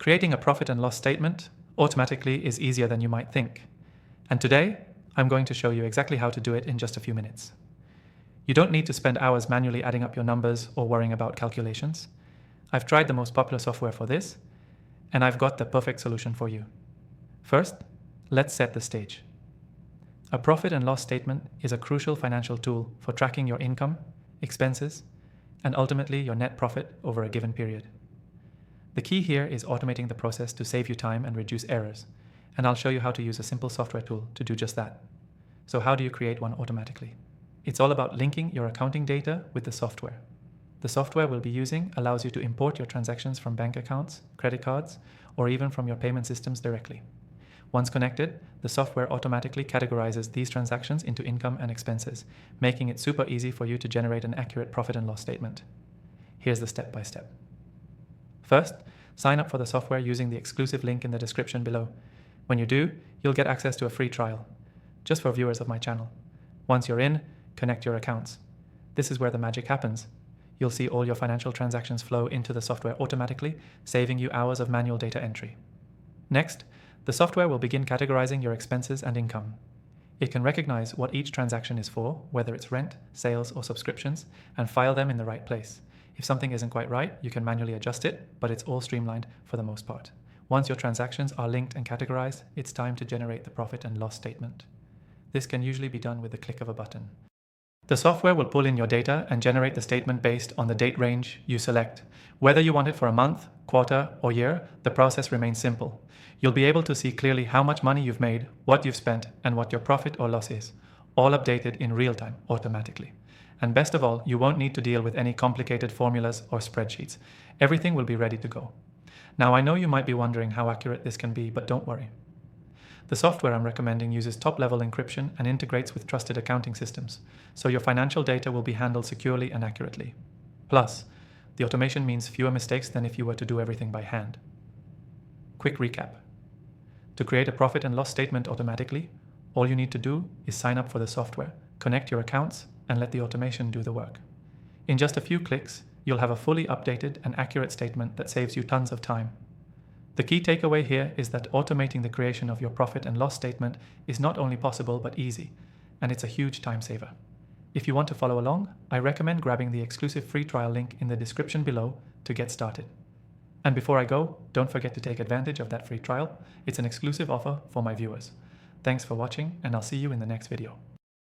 Creating a profit and loss statement automatically is easier than you might think. And today, I'm going to show you exactly how to do it in just a few minutes. You don't need to spend hours manually adding up your numbers or worrying about calculations. I've tried the most popular software for this, and I've got the perfect solution for you. First, let's set the stage. A profit and loss statement is a crucial financial tool for tracking your income, expenses, and ultimately your net profit over a given period. The key here is automating the process to save you time and reduce errors, and I'll show you how to use a simple software tool to do just that. So how do you create one automatically? It's all about linking your accounting data with the software. The software we'll be using allows you to import your transactions from bank accounts, credit cards, or even from your payment systems directly. Once connected, the software automatically categorizes these transactions into income and expenses, making it super easy for you to generate an accurate profit and loss statement. Here's the step-by-step. First, sign up for the software using the exclusive link in the description below. When you do, you'll get access to a free trial, just for viewers of my channel. Once you're in, connect your accounts. This is where the magic happens. You'll see all your financial transactions flow into the software automatically, saving you hours of manual data entry. Next, the software will begin categorizing your expenses and income. It can recognize what each transaction is for, whether it's rent, sales, or subscriptions, and file them in the right place. If something isn't quite right, you can manually adjust it, but it's all streamlined for the most part. Once your transactions are linked and categorized, it's time to generate the profit and loss statement. This can usually be done with the click of a button. The software will pull in your data and generate the statement based on the date range you select. Whether you want it for a month, quarter, or year, the process remains simple. You'll be able to see clearly how much money you've made, what you've spent, and what your profit or loss is, all updated in real time, automatically. And best of all, you won't need to deal with any complicated formulas or spreadsheets. Everything will be ready to go. Now, I know you might be wondering how accurate this can be, but don't worry. The software I'm recommending uses top-level encryption and integrates with trusted accounting systems, so your financial data will be handled securely and accurately. Plus, the automation means fewer mistakes than if you were to do everything by hand. Quick recap. To create a profit and loss statement automatically, all you need to do is sign up for the software, connect your accounts, and let the automation do the work. In just a few clicks, you'll have a fully updated and accurate statement that saves you tons of time. The key takeaway here is that automating the creation of your profit and loss statement is not only possible but easy, and it's a huge time saver. If you want to follow along, I recommend grabbing the exclusive free trial link in the description below to get started. And before I go, don't forget to take advantage of that free trial. It's an exclusive offer for my viewers. Thanks for watching, and I'll see you in the next video.